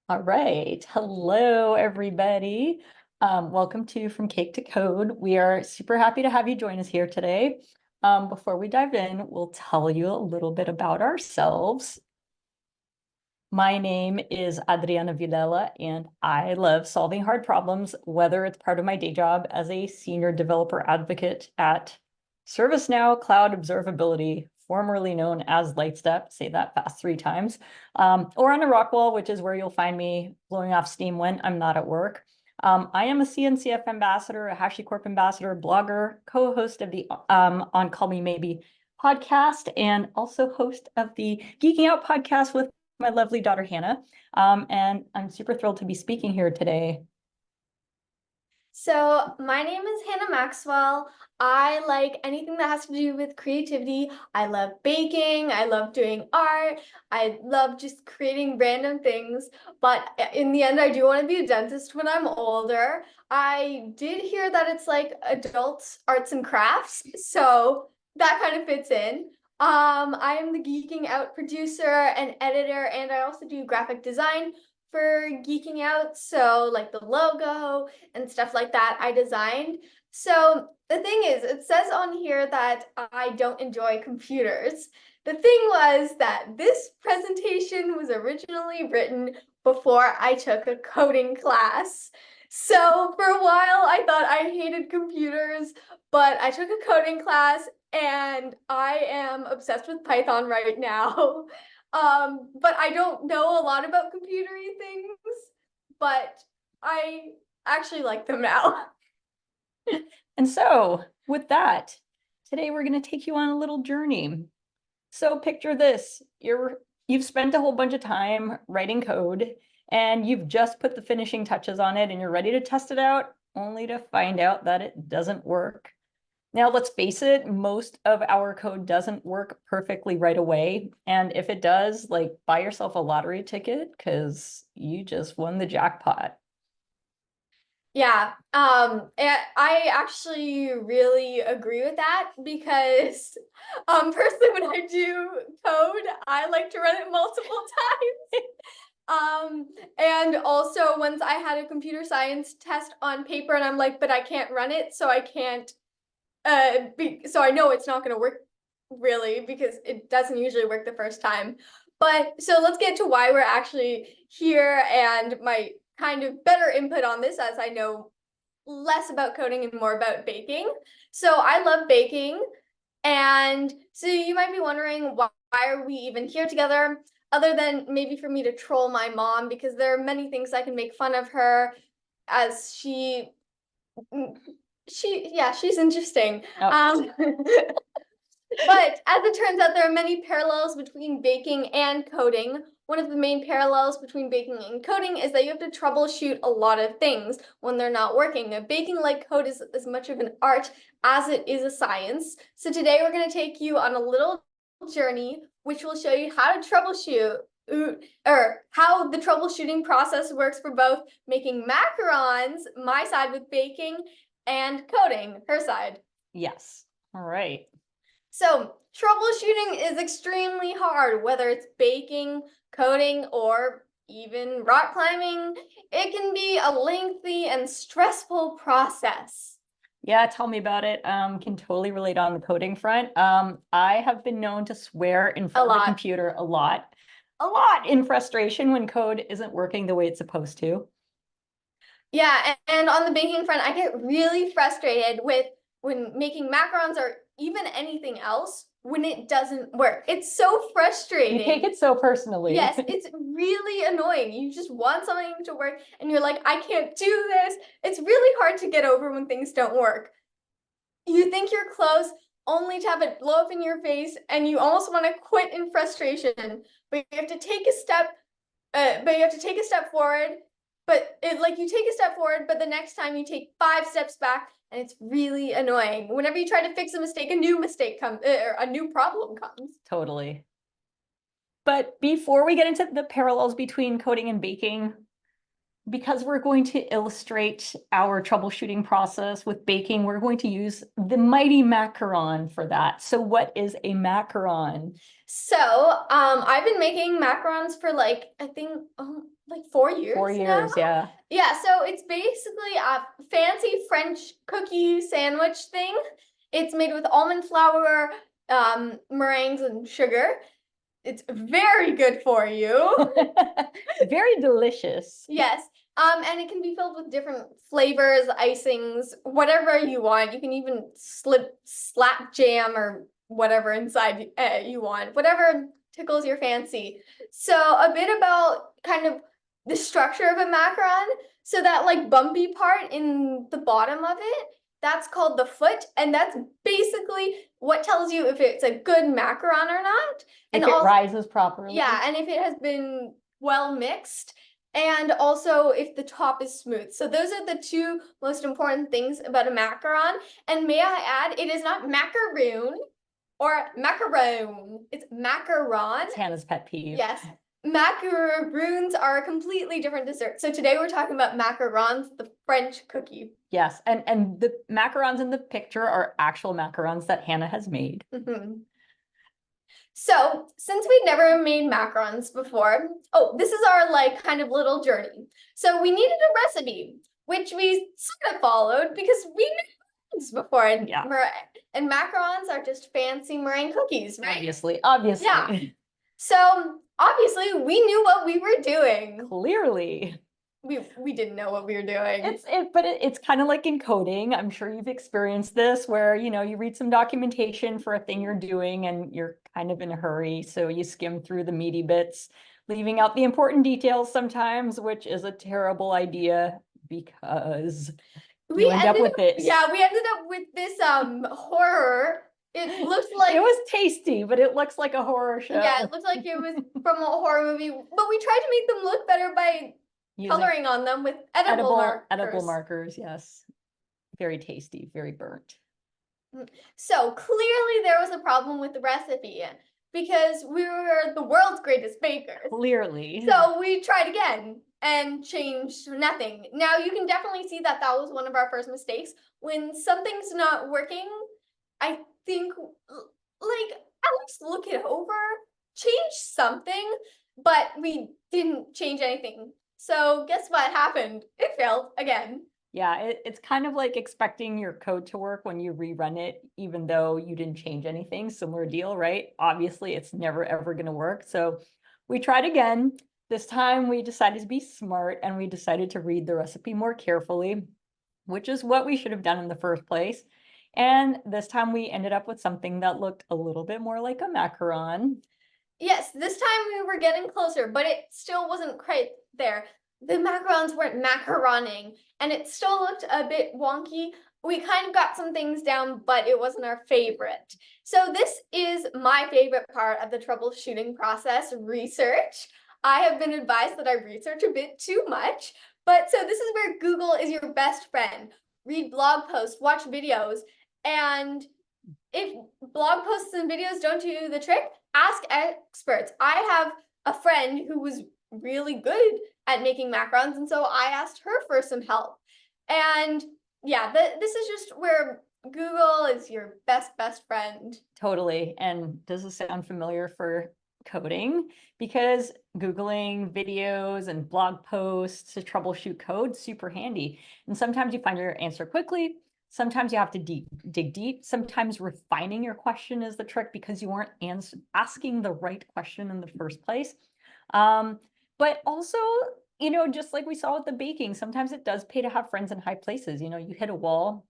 All right. Hello, everybody. Welcome to From Cake to Code. We are super happy to have you join us here today. Before we dive in, we'll tell you a little bit about ourselves. My name is Adriana Villela, and I love solving hard problems, whether it's part of my day job as a senior developer advocate at ServiceNow Cloud Observability, formerly known as Lightstep, say that fast 3 times, or on a Rockwell, which is where you'll find me blowing off steam when I'm not at work. I am a CNCF ambassador, a HashiCorp ambassador, blogger, co-host of the On Call Me Maybe podcast, and also host of the Geeking Out podcast with my lovely daughter, Hannah. And I'm super thrilled to be speaking here today. So my name is Hannah Maxwell. I like anything that has to do with creativity. I love baking. I love doing art. I love just creating random things. But in the end, I do want to be a dentist when I'm older. I did hear that it's like adult arts and crafts. So that kind of fits in. I am the Geeking Out producer and editor, and I also do graphic design for Geeking Out. So like the logo and stuff like that I designed. So the thing is, it says on here that I don't enjoy computers. The thing was that this presentation was originally written before I took a coding class. So for a while, I thought I hated computers, but I took a coding class and I am obsessed with Python right now. But I don't know a lot about computery things, but I actually like them now. And so with that, today we're going to take you on a little journey. So picture this, you've spent a whole bunch of time writing code and you've just put the finishing touches on it and you're ready to test it out, only to find out that it doesn't work. Now, let's face it, most of our code doesn't work perfectly right away. And if it does, like, buy yourself a lottery ticket because you just won the jackpot. Yeah, and I actually really agree with that because, personally, when I do code, I like to run it multiple times. And also once I had a computer science test on paper and I'm like, but I can't run it, so I can't, so I know it's not going to work really because it doesn't usually work the first time. But so let's get to why we're actually here and my kind of better input on this as I know less about coding and more about baking. So I love baking. And so you might be wondering, why are we even here together? Other than maybe for me to troll my mom, because there are many things I can make fun of her as she's interesting. Oh. But as it turns out, there are many parallels between baking and coding. One of the main parallels between baking and coding is that you have to troubleshoot a lot of things when they're not working. Now, baking like code is as much of an art as it is a science. So today we're going to take you on a little journey, which will show you how to troubleshoot or how the troubleshooting process works for both making macarons, my side with baking, and coding, her side. Yes. All right. So troubleshooting is extremely hard, whether it's baking, coding, or even rock climbing. It can be a lengthy and stressful process. Yeah, tell me about it. Can totally relate on the coding front. I have been known to swear in front of the computer a lot in frustration when code isn't working the way it's supposed to. Yeah, and on the baking front, I get really frustrated with when making macarons or even anything else when it doesn't work. It's so frustrating. You take it so personally. Yes, it's really annoying. You just want something to work and you're like, I can't do this. It's really hard to get over when things don't work. You think you're close only to have it blow up in your face and you almost want to quit in frustration, but you have to take a step forward, but you take a step forward, but the next time you take 5 steps back, and it's really annoying. Whenever you try to fix a mistake, a new mistake comes, or a new problem comes. Totally. But before we get into the parallels between coding and baking, because we're going to illustrate our troubleshooting process with baking, we're going to use the mighty macaron for that. So what is a macaron? So, I've been making macarons for like, I think, like 4 years 4 years, now. yeah. Yeah, so it's basically a fancy French cookie sandwich thing. It's made with almond flour, meringues, and sugar. It's very good for you. Very delicious. Yes. And it can be filled with different flavors, icings, whatever you want. You can even slap jam or whatever inside you want, whatever tickles your fancy. So a bit about kind of the structure of a macaron. So that like bumpy part in the bottom of it, that's called the foot, and that's basically what tells you if it's a good macaron or not. And If it also, rises properly. yeah, and if it has been well mixed, and also if the top is smooth. So those are the two most important things about a macaron. And may I add, it is not macaroon or macaron. It's macaron. It's Hannah's pet peeve. Yes. Macaroons are a completely different dessert. So today we're talking about macarons, the French cookie. Yes, and the macarons in the picture are actual macarons that Hannah has made. So, since we'd never made macarons before, this is our like kind of little journey. So we needed a recipe, which we sort of followed because we made macarons before, and, Yeah. And macarons are just fancy meringue cookies, right? Obviously. Yeah. So obviously we knew what we were doing. Clearly. We didn't know what we were doing. It's kind of like in coding. I'm sure you've experienced this where, you read some documentation for a thing you're doing and you're kind of in a hurry. So you skim through the meaty bits, leaving out the important details sometimes, which is a terrible idea because you end up with this. Yeah, we ended up with this horror. It looks like it was tasty, but it looks like a horror show. Yeah, it looks like it was from a horror movie, but we tried to make them look better by coloring on them with edible markers, yes. Very tasty, very burnt. So clearly there was a problem with the recipe because we were the world's greatest bakers. Clearly. So we tried again and changed nothing. Now you can definitely see that that was one of our first mistakes. When something's not working, I think like at least look it over, change something, but we didn't change anything. So guess what happened? It failed again. Yeah, it's kind of like expecting your code to work when you rerun it, even though you didn't change anything. Similar deal, right? Obviously, it's never ever going to work. So we tried again. This time we decided to be smart and we decided to read the recipe more carefully, which is what we should have done in the first place. And this time we ended up with something that looked a little bit more like a macaron. Yes, this time we were getting closer, but it still wasn't quite there. The macarons weren't macaroning, and it still looked a bit wonky. We kind of got some things down, but it wasn't our favorite. So this is my favorite part of the troubleshooting process, research. I have been advised that I research a bit too much, but so this is where Google is your best friend. Read blog posts, watch videos, and if blog posts and videos don't do the trick, ask experts. I have a friend who was really good at making macarons, and so I asked her for some help. And yeah, this is just where Google is your best friend. Totally. And does this sound familiar for coding? Because Googling videos and blog posts to troubleshoot code, super handy. And sometimes you find your answer quickly. Sometimes you have to dig deep. Sometimes refining your question is the trick because you weren't asking the right question in the first place. But also, just like we saw with the baking, sometimes it does pay to have friends in high places. You hit a wall,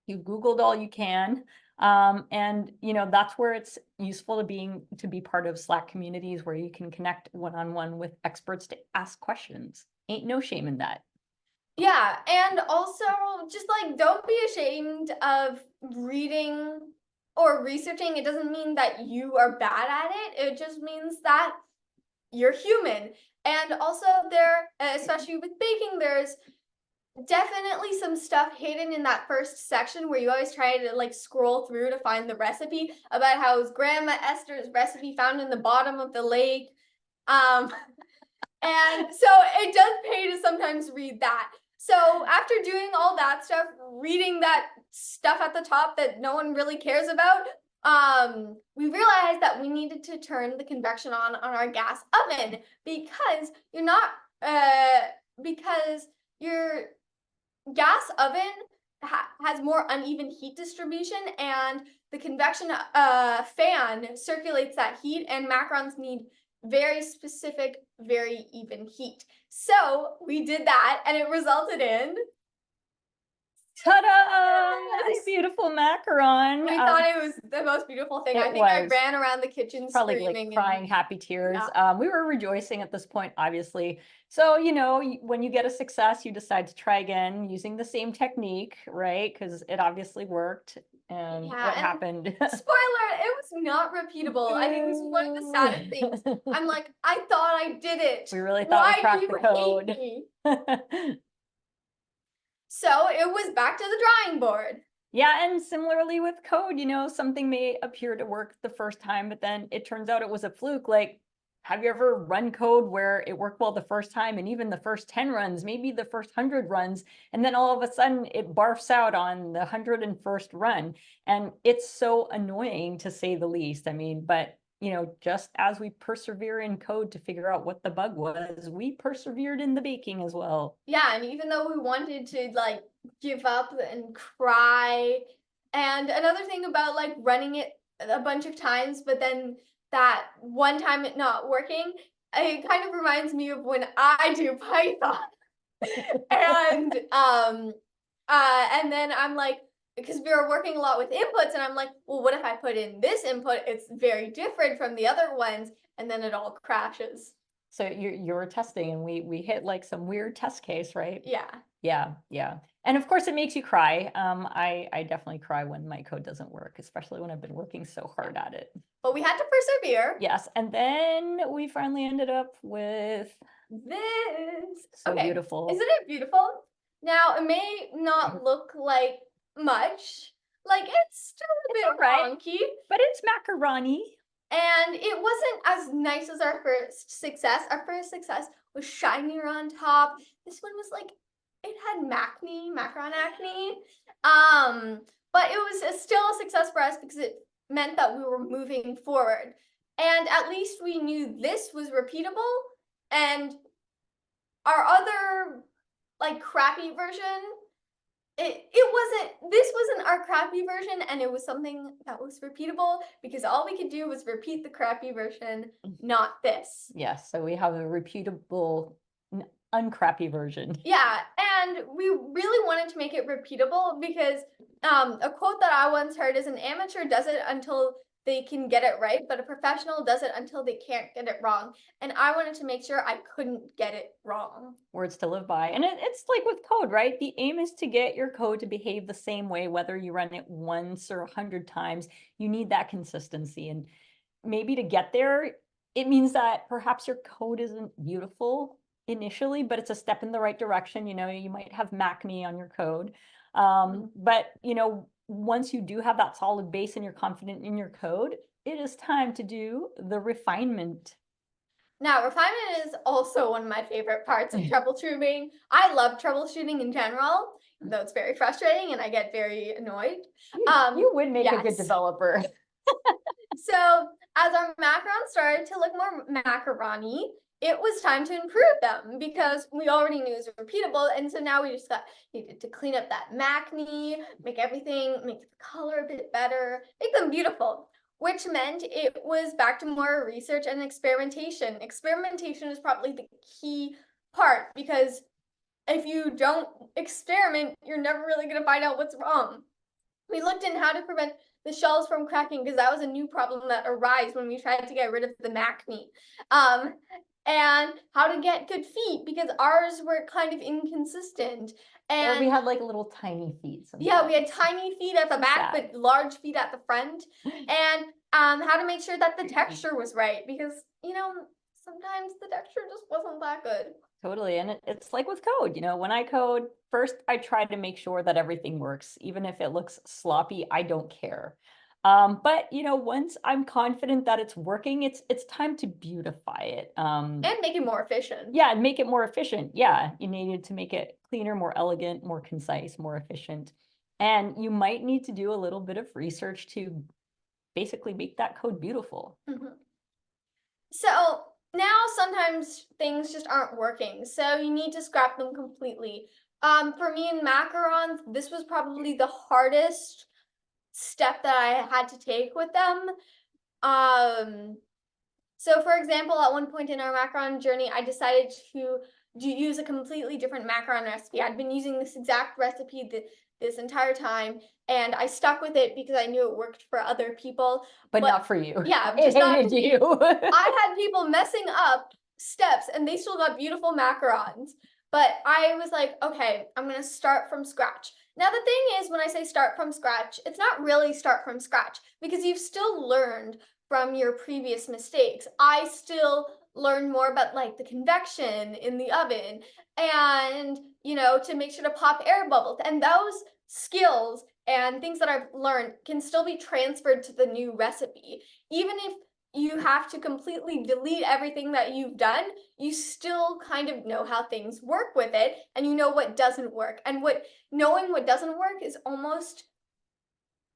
you Googled all you can. And that's where it's useful to be part of Slack communities where you can connect one-on-one with experts to ask questions. Ain't no shame in that. Yeah, and also just like don't be ashamed of reading or researching. It doesn't mean that you are bad at it. It just means that you're human. And also there, especially with baking, there's definitely some stuff hidden in that first section where you always try to like scroll through to find the recipe about how it was Grandma Esther's recipe found in the bottom of the lake. And so it does pay to sometimes read that. So after doing all that stuff, reading that stuff at the top that no one really cares about, we realized that we needed to turn the convection on our gas oven because because your gas oven has more uneven heat distribution, and the convection fan circulates that heat, and macarons need very specific, very even heat. So we did that, and it resulted in Ta-da! A Yes. beautiful macaron. We thought it was the most beautiful thing. I it think I was. ran around the kitchen Probably screaming like crying happy tears. yeah. We were rejoicing at this point, obviously. So, when you get a success, you decide to try again using the same technique, right? Because it obviously worked. And Yeah, what and happened? spoiler, it was not repeatable. I think this is one of the saddest things. I'm like, I thought I did it. We really thought we Why cracked do the you code. hate me? So it was back to the drawing board. Yeah, and similarly with code, something may appear to work the first time, but then it turns out it was a fluke. Like, have you ever run code where it worked well the first time and even the first 10 runs, maybe the first 100 runs, and then all of a sudden it barfs out on the 101st run? And it's so annoying, to say the least. I mean, but just as we persevere in code to figure out what the bug was, we persevered in the baking as well. Yeah, and even though we wanted to like give up and cry, and another thing about like running it a bunch of times, but then that one time it not working, it kind of reminds me of when I do Python. And and then I'm like, because we were working a lot with inputs, and I'm like, well, what if I put in this input? It's very different from the other ones, and then it all crashes. So you were testing and we hit like some weird test case, right? Yeah. Yeah. And of course it makes you cry. I definitely cry when my code doesn't work, especially when I've been working so hard at it. But we had to persevere. Yes, and then we finally ended up with This. so Okay. beautiful. Isn't it beautiful? Now, it may not look like much. Like, it's still a bit wonky. But it's macaroni. And it wasn't as nice as our first success. Our first success was shinier on top. This one was like, it had macaron acne. But it was still a success for us because it meant that we were moving forward. And at least we knew this was repeatable, and our other like crappy version, this wasn't our crappy version, and it was something that was repeatable because all we could do was repeat the crappy version, not this. Yes, so we have a repeatable uncrappy version. Yeah, and we really wanted to make it repeatable because a quote that I once heard is, an amateur does it until they can get it right, but a professional does it until they can't get it wrong. And I wanted to make sure I couldn't get it wrong. Words to live by. And it's like with code, right? The aim is to get your code to behave the same way, whether you run it once or 100 times. You need that consistency. And maybe to get there, it means that perhaps your code isn't beautiful initially, but it's a step in the right direction. You might have Macme on your code. But once you do have that solid base and you're confident in your code, it is time to do the refinement. Now, refinement is also one of my favorite parts of troubleshooting. I love troubleshooting in general, though it's very frustrating and I get very annoyed. You would make a good developer. So as our macarons started to look more macaroni, it was time to improve them because we already knew it was repeatable. And so now we just needed to clean up that macne, make the color a bit better, make them beautiful, which meant it was back to more research and experimentation. Experimentation is probably the key part because if you don't experiment, you're never really going to find out what's wrong. We looked in how to prevent the shells from cracking because that was a new problem that arose when we tried to get rid of the macne. And how to get good feet because ours were kind of inconsistent. And or we had like little tiny feet. Sometimes. Yeah, we had tiny feet at the back, but large feet at the front. And how to make sure that the texture was right because, sometimes the texture just wasn't that good. Totally. And it's like with code, when I code, first I try to make sure that everything works. Even if it looks sloppy, I don't care. But once I'm confident that it's working, it's time to beautify it. And make it more efficient. Yeah, and make it more efficient. Yeah, you needed to make it cleaner, more elegant, more concise, more efficient. And you might need to do a little bit of research to basically make that code beautiful. So now sometimes things just aren't working, so you need to scrap them completely. For me in macarons, this was probably the hardest step that I had to take with them. So for example, at one point in our macaron journey, I decided to use a completely different macaron recipe. I'd been using this exact recipe this entire time, and I stuck with it because I knew it worked for other people. But not for you. Yeah, It just not hated for me. you. I had people messing up steps and they still got beautiful macarons. But I was like, okay, I'm gonna start from scratch. Now the thing is, when I say start from scratch, it's not really start from scratch because you've still learned from your previous mistakes. I still learned more about like the convection in the oven and, to make sure to pop air bubbles. And those skills and things that I've learned can still be transferred to the new recipe. Even if you have to completely delete everything that you've done, you still kind of know how things work with it and you know what doesn't work. And knowing what doesn't work is almost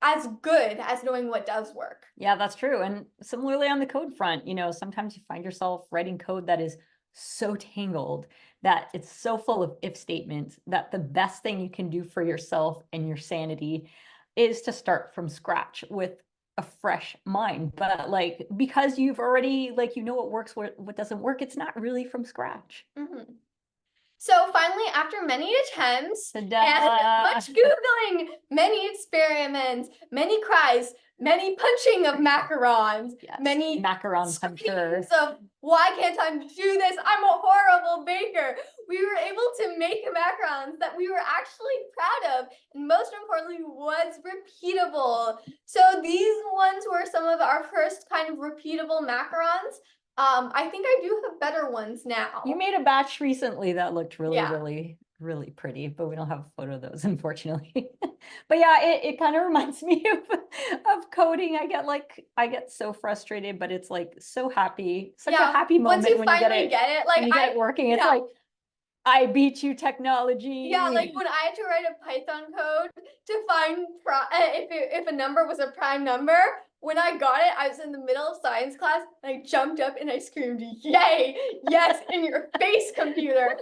as good as knowing what does work. Yeah, that's true. And similarly on the code front, sometimes you find yourself writing code that is so tangled, that it's so full of if statements, that the best thing you can do for yourself and your sanity is to start from scratch with a fresh mind. But like, because you've already, like, what works, what doesn't work, it's not really from scratch. So finally, after many attempts and much Googling, many experiments, many cries, many punching of macarons, Yes, many macaron punchers of why can't I do this? I'm a horrible baker. We were able to make macarons that we were actually proud of, and most importantly, was repeatable. So these ones were some of our first kind of repeatable macarons. I think I do have better ones now. You made a batch recently that looked really, Yeah. really, really pretty, but we don't have a photo of those, unfortunately. But yeah, it kind of reminds me of coding. I get so frustrated, but it's like so happy, such a happy moment once you when you finally get it, like when you get it working. It's like, I beat you, technology. Yeah, like when I had to write a Python code to find if a number was a prime number, when I got it, I was in the middle of science class and I jumped up and I screamed, "Yay! Yes, in your face, computer!"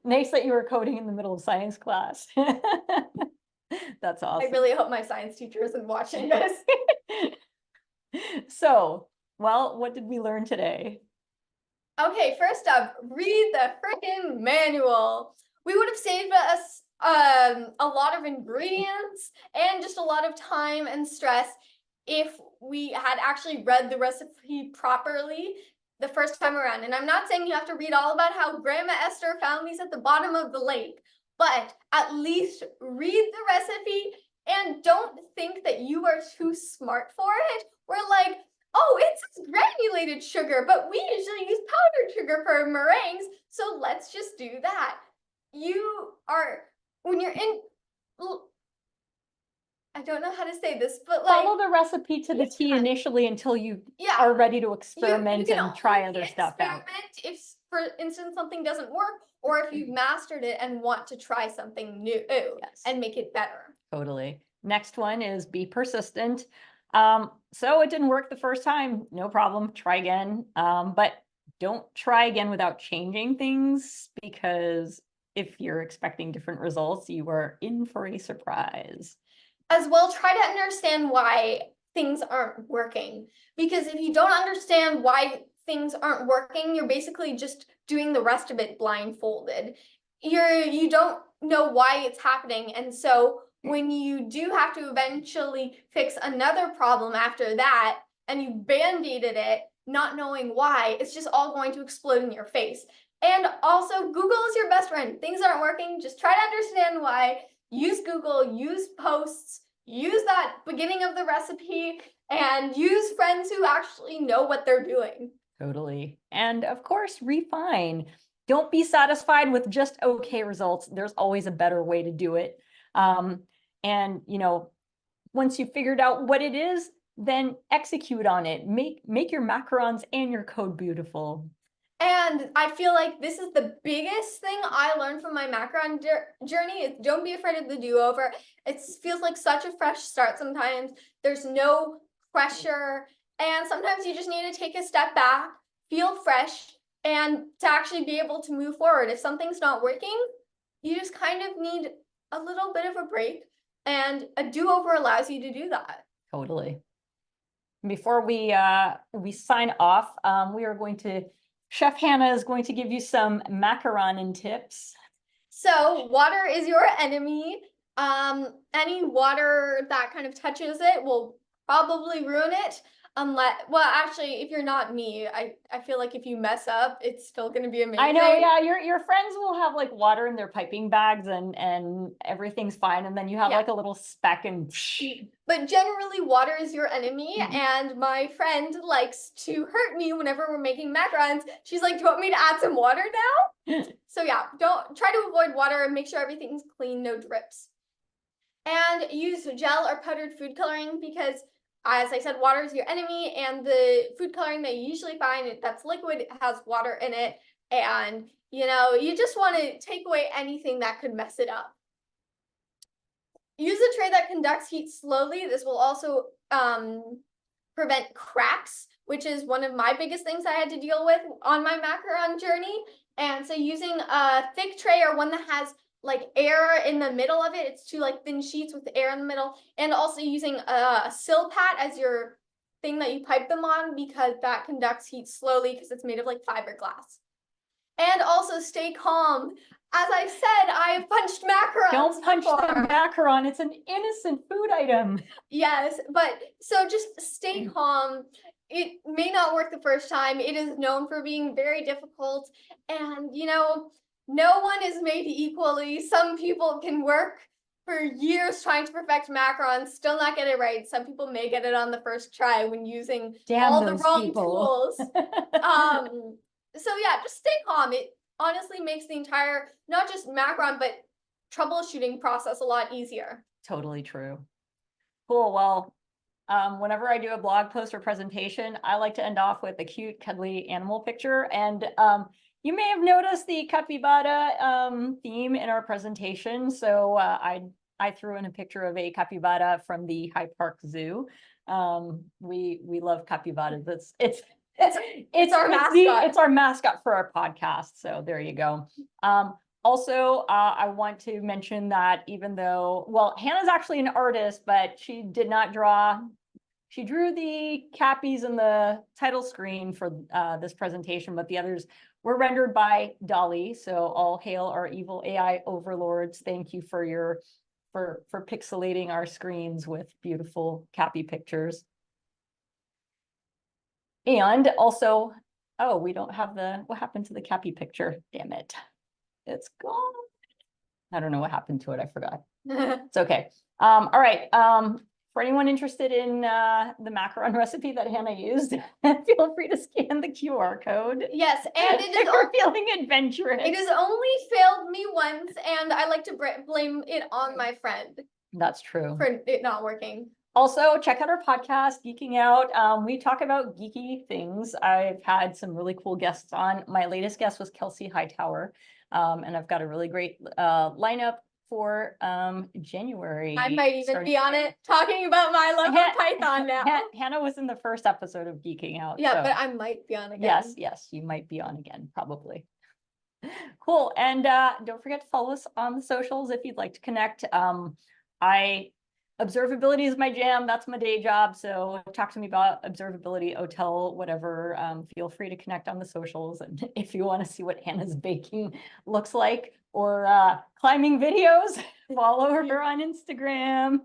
Nice that you were coding in the middle of science class. That's awesome. I really hope my science teacher isn't watching this. So, well, what did we learn today? Okay, first up, read the freaking manual. We would have saved us a lot of ingredients and just a lot of time and stress if we had actually read the recipe properly the first time around. And I'm not saying you have to read all about how Grandma Esther found these at the bottom of the lake, but at least read the recipe and don't think that you are too smart for it. We're like, oh, it's granulated sugar, but we usually use powdered sugar for meringues, so let's just do that. When you're in, I don't know how to say this, but like, follow the recipe to the T initially until you are ready to experiment and try other stuff out. If, for instance, something doesn't work, or if you've mastered it and want to try something new and make it better. Totally. Next one is be persistent. So it didn't work the first time, no problem, try again. But don't try again without changing things, because if you're expecting different results, you are in for a surprise. As well, try to understand why things aren't working. Because if you don't understand why things aren't working, you're basically just doing the rest of it blindfolded. You don't know why it's happening, and so when you do have to eventually fix another problem after that, and you band-aided it, not knowing why, it's just all going to explode in your face. And also, Google is your best friend. Things aren't working, just try to understand why. Use Google, use posts, use that beginning of the recipe, and use friends who actually know what they're doing. Totally. And of course, refine. Don't be satisfied with just okay results. There's always a better way to do it. And once you've figured out what it is, then execute on it. Make your macarons and your code beautiful. And I feel like this is the biggest thing I learned from my macaron journey is don't be afraid of the do-over. It feels like such a fresh start sometimes. There's no pressure, and sometimes you just need to take a step back, feel fresh, and to actually be able to move forward. If something's not working, you just kind of need a little bit of a break, and a do-over allows you to do that. Totally. Before we sign off, we are going to Chef Hannah is going to give you some macaron tips. So water is your enemy. Any water that kind of touches it will probably ruin it. Unless, well, actually, if you're not me, I feel like if you mess up, it's still going to be amazing. I know, yeah. Your friends will have like water in their piping bags and everything's fine, and then you have like a little speck and. But generally, water is your enemy, and my friend likes to hurt me whenever we're making macarons. She's like, "Do you want me to add some water now?" So yeah, don't try to avoid water and make sure everything's clean, no drips. And use gel or powdered food coloring because, as I said, water is your enemy, and the food coloring that you usually find that's liquid has water in it, and you just want to take away anything that could mess it up. Use a tray that conducts heat slowly. This will also prevent cracks, which is one of my biggest things I had to deal with on my macaron journey. And so using a thick tray or one that has like air in the middle of it, it's two like thin sheets with air in the middle, and also using a sill pat as your thing that you pipe them on because that conducts heat slowly because it's made of like fiberglass. And also stay calm. As I said, I punched macarons. Don't punch the macaron. It's an innocent food item. Yes, but so just stay calm. It may not work the first time. It is known for being very difficult, and no one is made equally. Some people can work for years trying to perfect macarons, still not get it right. Some people may get it on the first try when using all the wrong tools. So yeah, just stay calm. It honestly makes the entire, not just macaron, but troubleshooting process a lot easier. Totally true. Cool. Well, whenever I do a blog post or presentation, I like to end off with a cute, cuddly animal picture. And you may have noticed the capybara theme in our presentation. So I threw in a picture of a capybara from the Hyde Park Zoo. We love capybaras. It's our mascot. It's our mascot for our podcast. So there you go. Also, I want to mention that even though, well, Hannah's actually an artist, but she did not draw. She drew the cappies and the title screen for this presentation, but the others were rendered by Dolly. So all hail our evil AI overlords. Thank you for your for pixelating our screens with beautiful cappy pictures. And also, oh, we don't have what happened to the cappy picture? Damn it. It's gone. I don't know what happened to it. I forgot. It's okay. All right. For anyone interested in the macaron recipe that Hannah used, feel free to scan the QR code. Yes, and it is we're feeling adventurous. It has only failed me once, and I like to blame it on my friend. That's true. For it not working. Also, check out our podcast, Geeking Out. We talk about geeky things. I've had some really cool guests on. My latest guest was Kelsey Hightower. And I've got a really great lineup for January. I might even be on it talking about my love of Python now. Hannah was in the first episode of Geeking Out. Yeah, so. But I might be on again. Yes, you might be on again, probably. Cool. And don't forget to follow us on the socials if you'd like to connect. Observability is my jam. That's my day job. So talk to me about observability, OTel, whatever. Feel free to connect on the socials. And if you want to see what Hannah's baking looks like or climbing videos, follow her on Instagram.